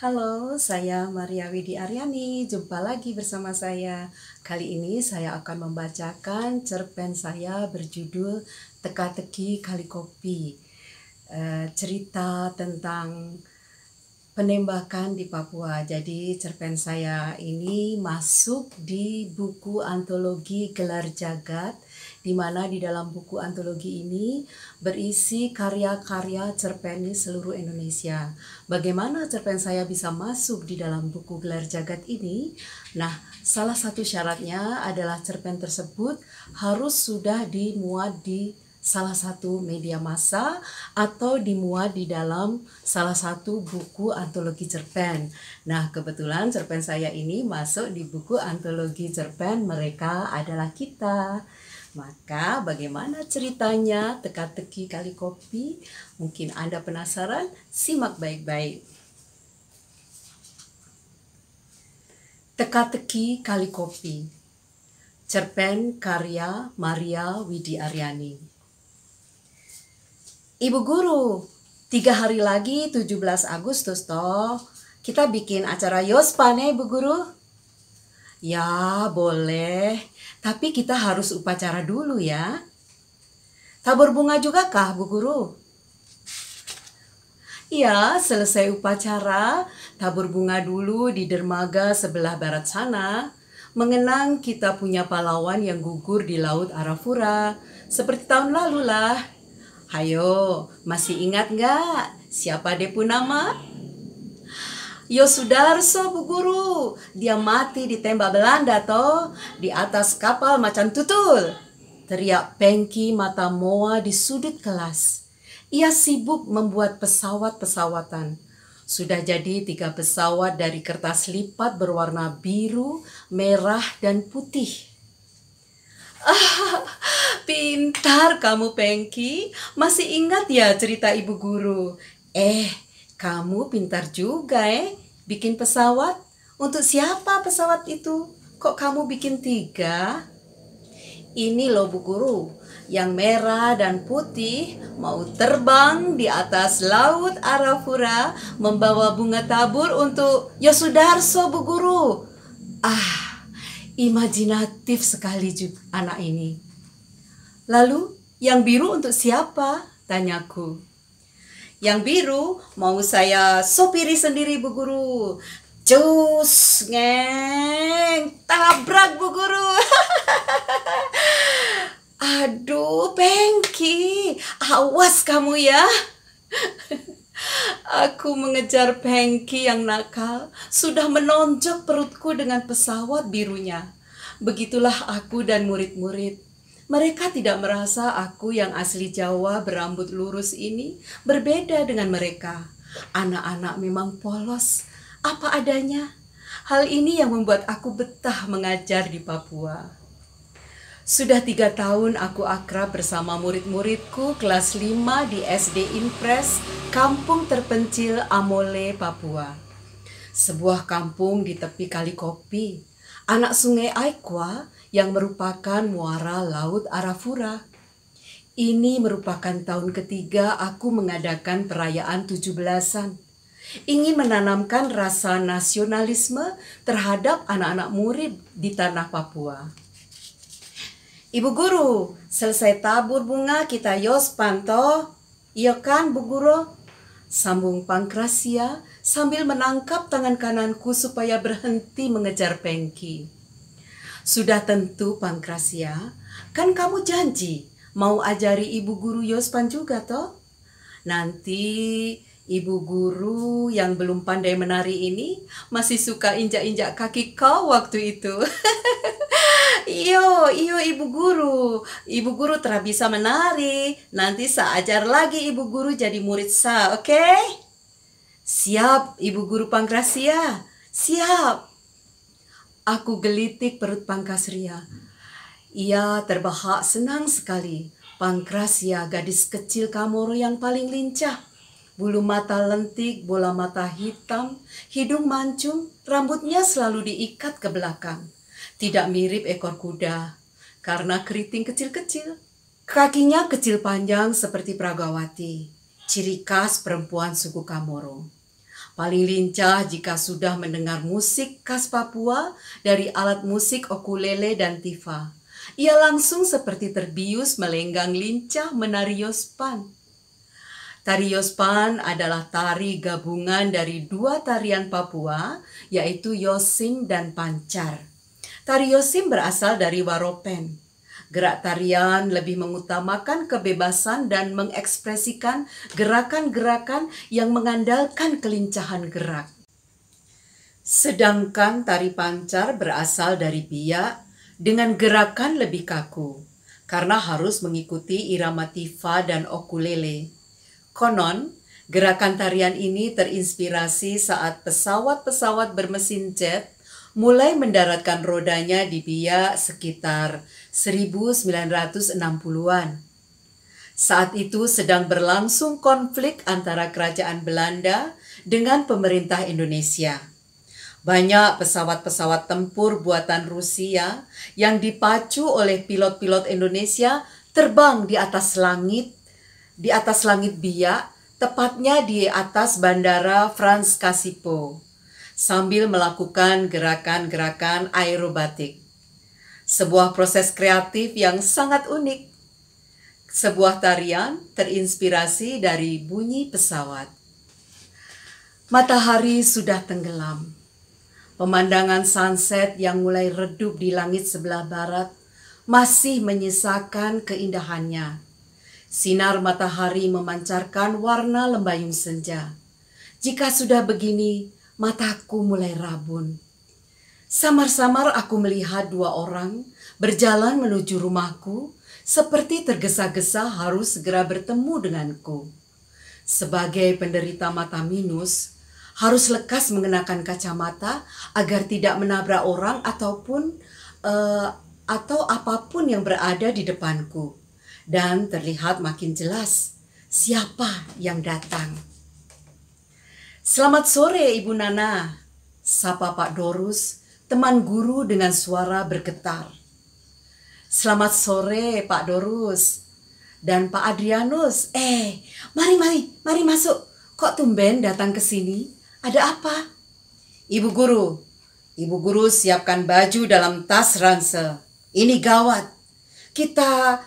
Halo, saya Maria Widi Aryani. Jumpa lagi bersama saya. Kali ini saya akan membacakan cerpen saya berjudul Teka-teki Kali Kopi. Cerita tentang penembakan di Papua. Jadi cerpen saya ini masuk di buku antologi Gelar Jagat, di mana di dalam buku antologi ini berisi karya-karya cerpenis seluruh Indonesia. Bagaimana cerpen saya bisa masuk di dalam buku Gelar Jagat ini? Nah, salah satu syaratnya adalah cerpen tersebut harus sudah dimuat di salah satu media massa atau dimuat di dalam salah satu buku antologi cerpen. Nah, kebetulan cerpen saya ini masuk di buku antologi cerpen Mereka Adalah Kita. Maka bagaimana ceritanya Teka-teki Kali Kopi? Mungkin Anda penasaran? Simak baik-baik. Teka-teki Kali Kopi, cerpen karya Maria Widi Aryani. Ibu Guru, 3 hari lagi 17 Agustus toh. Kita bikin acara Yospan ya Ibu Guru? Ya boleh, tapi kita harus upacara dulu ya. Tabur bunga juga kah Bu Guru? Ya, selesai upacara, tabur bunga dulu di dermaga sebelah barat sana. Mengenang kita punya pahlawan yang gugur di Laut Arafura. Seperti tahun lalu lah. Hayo, masih ingat nggak siapa dia pun nama? Yosudarso Bu Guru, dia mati ditembak Belanda toh, di atas kapal macan tutul. Teriak Pengki Matamoa di sudut kelas. Ia sibuk membuat pesawat-pesawatan. Sudah jadi 3 pesawat dari kertas lipat berwarna biru, merah, dan putih. Pintar kamu Pengki, masih ingat ya cerita Ibu Guru? Kamu pintar juga bikin pesawat. Untuk siapa pesawat itu? Kok kamu bikin 3? Ini loh Bu Guru, yang merah dan putih mau terbang di atas Laut Arafura membawa bunga tabur untuk Yosudarso Bu Guru. Imajinatif sekali juga anak ini. Lalu yang biru untuk siapa? Tanyaku. Yang biru mau saya sopiri sendiri Bu Guru. Cus, ngeng, tabrak Bu Guru. Aduh, Pengki, awas kamu ya. Aku mengejar Pengki yang nakal, sudah menonjok perutku dengan pesawat birunya. Begitulah aku dan murid-murid. Mereka tidak merasa aku yang asli Jawa berambut lurus ini berbeda dengan mereka. Anak-anak memang polos, apa adanya. Hal ini yang membuat aku betah mengajar di Papua. Sudah 3 tahun aku akrab bersama murid-muridku kelas 5 di SD Impres, kampung terpencil Amole, Papua. Sebuah kampung di tepi Kali Kopi, anak sungai Aikwa yang merupakan muara Laut Arafura. Ini merupakan tahun ketiga aku mengadakan perayaan 17-an. Ingin menanamkan rasa nasionalisme terhadap anak-anak murid di tanah Papua. Ibu Guru, selesai tabur bunga kita Yospan toh? Iya kan Bu Guru? Sambung Pangkrasia sambil menangkap tangan kananku supaya berhenti mengejar Pengki. Sudah tentu Pangkrasia, kan kamu janji mau ajari Ibu Guru Yospan juga toh? Nanti Ibu Guru yang belum pandai menari ini masih suka injak-injak kaki kau waktu itu. Iyo Ibu Guru. Ibu Guru telah bisa menari. Nanti saya ajar lagi Ibu Guru jadi murid saya, oke? Siap Ibu Guru Pangkrasia. Siap. Aku gelitik perut Pangkrasia. Ia terbahak senang sekali. Pangkrasia, gadis kecil Kamoro yang paling lincah. Bulu mata lentik, bola mata hitam, hidung mancung, rambutnya selalu diikat ke belakang. Tidak mirip ekor kuda, karena keriting kecil-kecil. Kakinya kecil panjang seperti Pragawati, ciri khas perempuan suku Kamoro. Paling lincah jika sudah mendengar musik khas Papua dari alat musik ukulele dan tifa. Ia langsung seperti terbius melenggang lincah menari yospan. Tari yospan adalah tari gabungan dari dua tarian Papua, yaitu yosim dan pancar. Tari yosim berasal dari waropen. Gerak tarian lebih mengutamakan kebebasan dan mengekspresikan gerakan-gerakan yang mengandalkan kelincahan gerak. Sedangkan tari pancar berasal dari biak dengan gerakan lebih kaku, karena harus mengikuti irama tifa dan ukulele. Konon, gerakan tarian ini terinspirasi saat pesawat-pesawat bermesin jet mulai mendaratkan rodanya di biak sekitar 1960-an. Saat itu sedang berlangsung konflik antara kerajaan Belanda dengan pemerintah Indonesia. Banyak pesawat-pesawat tempur buatan Rusia yang dipacu oleh pilot-pilot Indonesia terbang di atas langit biak, tepatnya di atas bandara Frans Kasipo, sambil melakukan gerakan-gerakan aerobatik. Sebuah proses kreatif yang sangat unik. Sebuah tarian terinspirasi dari bunyi pesawat. Matahari sudah tenggelam. Pemandangan sunset yang mulai redup di langit sebelah barat masih menyisakan keindahannya. Sinar matahari memancarkan warna lembayung senja. Jika sudah begini, mataku mulai rabun. Samar-samar aku melihat dua orang berjalan menuju rumahku, seperti tergesa-gesa harus segera bertemu denganku. Sebagai penderita mata minus, harus lekas mengenakan kacamata agar tidak menabrak orang atau apapun yang berada di depanku. Dan terlihat makin jelas siapa yang datang. "Selamat sore, Ibu Nana," sapa Pak Dorus, teman guru dengan suara bergetar. "Selamat sore, Pak Dorus dan Pak Adrianus. Mari masuk. Kok tumben datang ke sini? Ada apa?" Ibu guru siapkan baju dalam tas ransel. Ini gawat. Kita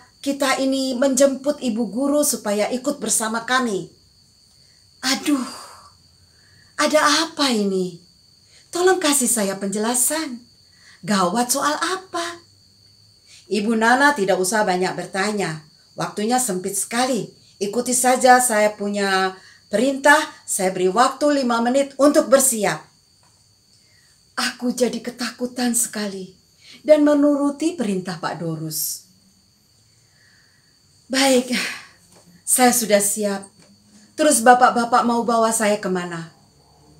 ini menjemput ibu guru supaya ikut bersama kami. Aduh, ada apa ini? Tolong kasih saya penjelasan. Gawat soal apa? Ibu Nana tidak usah banyak bertanya. Waktunya sempit sekali. Ikuti saja saya punya perintah. Saya beri waktu 5 menit untuk bersiap. Aku jadi ketakutan sekali dan menuruti perintah Pak Dorus. "Baik, saya sudah siap. Terus bapak-bapak mau bawa saya kemana?"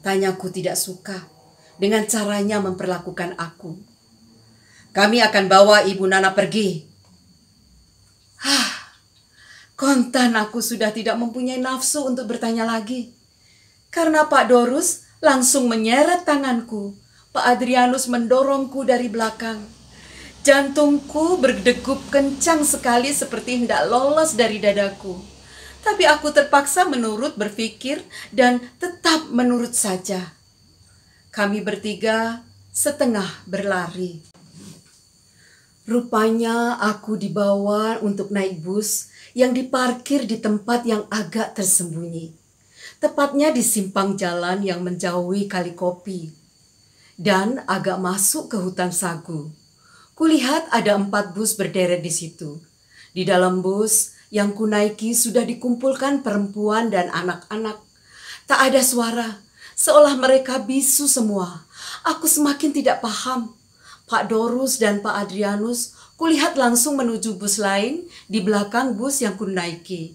Tanyaku tidak suka dengan caranya memperlakukan aku. "Kami akan bawa Ibu Nana pergi." Kontan aku sudah tidak mempunyai nafsu untuk bertanya lagi. Karena Pak Dorus langsung menyeret tanganku. Pak Adrianus mendorongku dari belakang. Jantungku berdegup kencang sekali seperti hendak lolos dari dadaku. Tapi aku terpaksa menurut berpikir dan tetap menurut saja. Kami bertiga setengah berlari. Rupanya aku dibawa untuk naik bus yang diparkir di tempat yang agak tersembunyi. Tepatnya di simpang jalan yang menjauhi Kali Kopi. Dan agak masuk ke hutan sagu. Kulihat ada 4 bus berderet di situ. Di dalam bus yang kunaiki sudah dikumpulkan perempuan dan anak-anak. Tak ada suara, seolah mereka bisu semua. Aku semakin tidak paham. Pak Dorus dan Pak Adrianus kulihat langsung menuju bus lain di belakang bus yang kunaiki.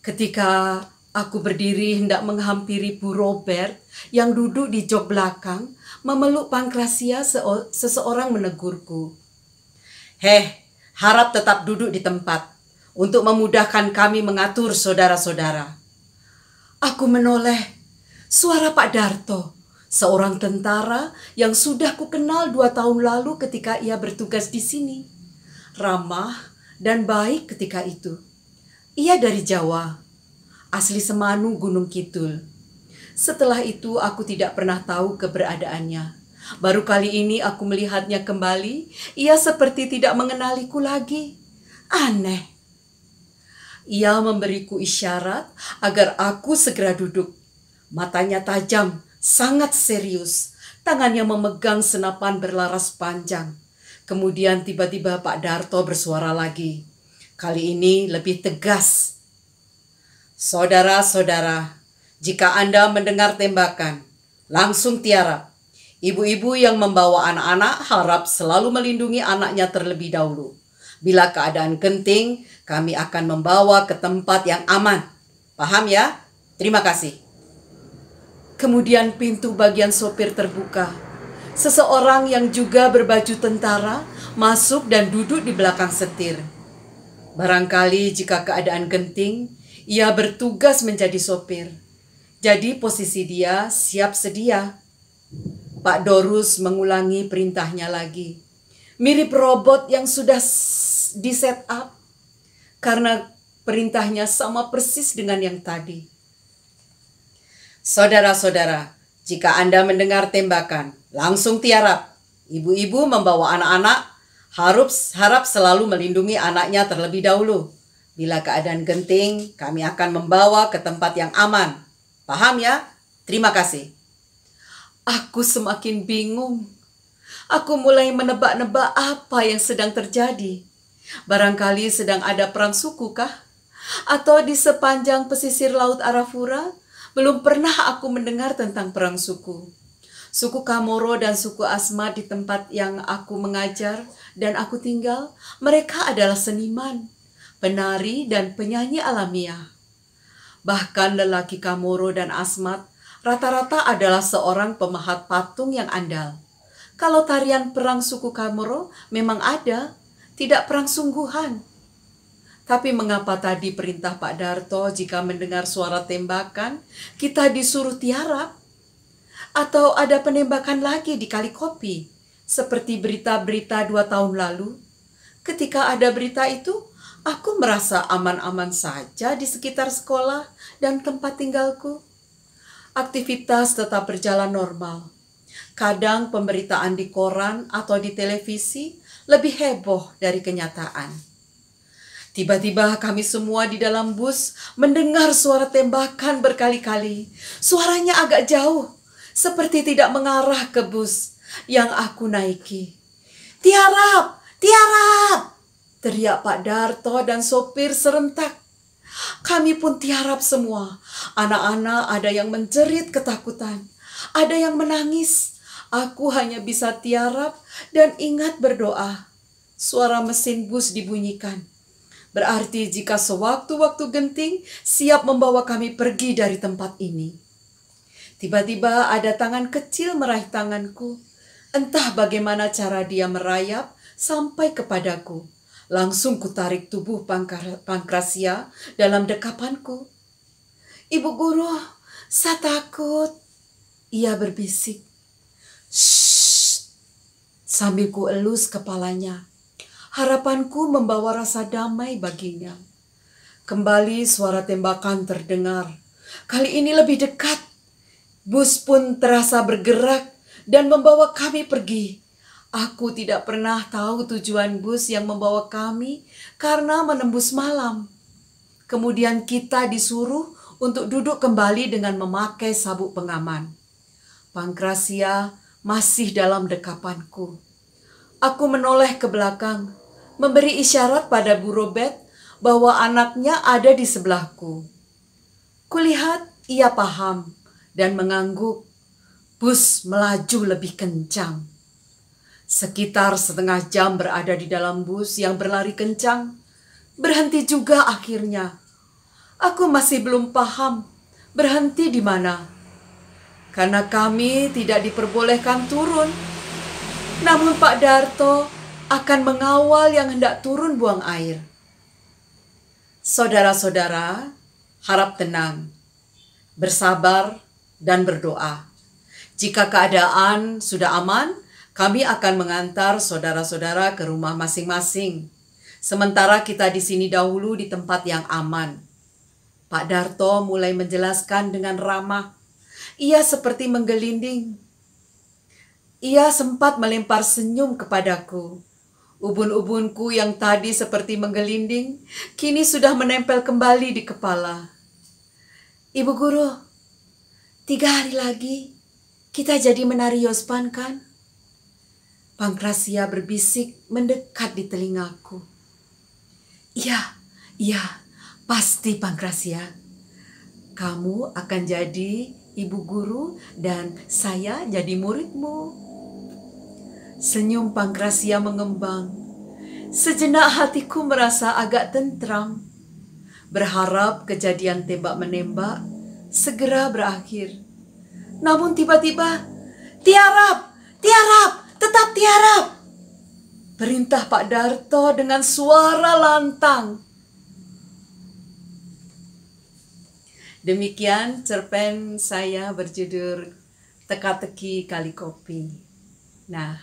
Ketika aku berdiri hendak menghampiri Bu Robert yang duduk di jok belakang, memeluk Pankrasia, seseorang menegurku. Harap tetap duduk di tempat untuk memudahkan kami mengatur saudara-saudara." Aku menoleh. Suara Pak Darto, seorang tentara yang sudah kukenal 2 tahun lalu ketika ia bertugas di sini. Ramah dan baik ketika itu. Ia dari Jawa, asli Semanu Gunung Kidul. Setelah itu aku tidak pernah tahu keberadaannya. Baru kali ini aku melihatnya kembali, ia seperti tidak mengenaliku lagi. Aneh. Ia memberiku isyarat agar aku segera duduk. Matanya tajam, sangat serius. Tangannya memegang senapan berlaras panjang. Kemudian tiba-tiba Pak Darto bersuara lagi. Kali ini lebih tegas. Saudara-saudara, jika Anda mendengar tembakan, langsung tiarap. Ibu-ibu yang membawa anak-anak harap selalu melindungi anaknya terlebih dahulu. Bila keadaan genting, kami akan membawa ke tempat yang aman. Paham ya? Terima kasih. Kemudian pintu bagian sopir terbuka. Seseorang yang juga berbaju tentara masuk dan duduk di belakang setir. Barangkali jika keadaan genting, ia bertugas menjadi sopir. Jadi posisi dia siap sedia. Pak Dorus mengulangi perintahnya lagi. Mirip robot yang sudah di-set up. Karena perintahnya sama persis dengan yang tadi. Saudara-saudara, jika Anda mendengar tembakan, langsung tiarap. Ibu-ibu membawa anak-anak harap selalu melindungi anaknya terlebih dahulu. Bila keadaan genting, kami akan membawa ke tempat yang aman. Paham ya? Terima kasih. Aku semakin bingung. Aku mulai menebak-nebak apa yang sedang terjadi. Barangkali sedang ada perang suku kah? Atau di sepanjang pesisir Laut Arafura, belum pernah aku mendengar tentang perang suku. Suku Kamoro dan suku Asmat di tempat yang aku mengajar dan aku tinggal, mereka adalah seniman, penari dan penyanyi alamiah. Bahkan lelaki Kamoro dan Asmat rata-rata adalah seorang pemahat patung yang andal. Kalau tarian perang suku Kamoro memang ada, tidak perang sungguhan. Tapi mengapa tadi perintah Pak Darto jika mendengar suara tembakan, kita disuruh tiarap? Atau ada penembakan lagi di Kali Kopi, seperti berita-berita 2 tahun lalu? Ketika ada berita itu, aku merasa aman-aman saja di sekitar sekolah dan tempat tinggalku. Aktivitas tetap berjalan normal. Kadang pemberitaan di koran atau di televisi lebih heboh dari kenyataan. Tiba-tiba kami semua di dalam bus mendengar suara tembakan berkali-kali. Suaranya agak jauh, seperti tidak mengarah ke bus yang aku naiki. Tiarap! Tiarap! Teriak Pak Darto dan sopir serentak. Kami pun tiarap semua. Anak-anak ada yang menjerit ketakutan, ada yang menangis. Aku hanya bisa tiarap dan ingat berdoa. Suara mesin bus dibunyikan. Berarti jika sewaktu-waktu genting siap membawa kami pergi dari tempat ini. Tiba-tiba ada tangan kecil meraih tanganku. Entah bagaimana cara dia merayap sampai kepadaku. Langsung kutarik tubuh Pankrasia dalam dekapanku. Ibu guru, saya takut. Ia berbisik. Shh. Sambil ku elus kepalanya. Harapanku membawa rasa damai baginya. Kembali suara tembakan terdengar. Kali ini lebih dekat. Bus pun terasa bergerak dan membawa kami pergi. Aku tidak pernah tahu tujuan bus yang membawa kami karena menembus malam. Kemudian kita disuruh untuk duduk kembali dengan memakai sabuk pengaman. Pankrasia masih dalam dekapanku. Aku menoleh ke belakang, memberi isyarat pada Bu Robert bahwa anaknya ada di sebelahku. Kulihat ia paham dan mengangguk. Bus melaju lebih kencang. Sekitar setengah jam berada di dalam bus yang berlari kencang. Berhenti juga akhirnya. Aku masih belum paham berhenti di mana. Karena kami tidak diperbolehkan turun. Namun Pak Darto akan mengawal yang hendak turun buang air. Saudara-saudara, harap tenang, bersabar, dan berdoa. Jika keadaan sudah aman, kami akan mengantar saudara-saudara ke rumah masing-masing. Sementara kita di sini dahulu di tempat yang aman. Pak Darto mulai menjelaskan dengan ramah. Ia seperti menggelinding. Ia sempat melempar senyum kepadaku. Ubun-ubunku yang tadi seperti menggelinding, kini sudah menempel kembali di kepala. Ibu guru, 3 hari lagi kita jadi menari Yospan kan? Pangkrasia berbisik mendekat di telingaku. Iya, pasti Pangkrasia. Kamu akan jadi ibu guru dan saya jadi muridmu. Senyum Pangkrasia mengembang. Sejenak hatiku merasa agak tentram. Berharap kejadian tembak-menembak segera berakhir. Namun tiba-tiba, tiarap, tetap tiarap. Perintah Pak Darto dengan suara lantang. Demikian cerpen saya berjudul Teka-teki Kali Kopi. Nah,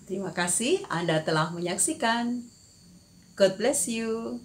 terima kasih Anda telah menyaksikan. God bless you.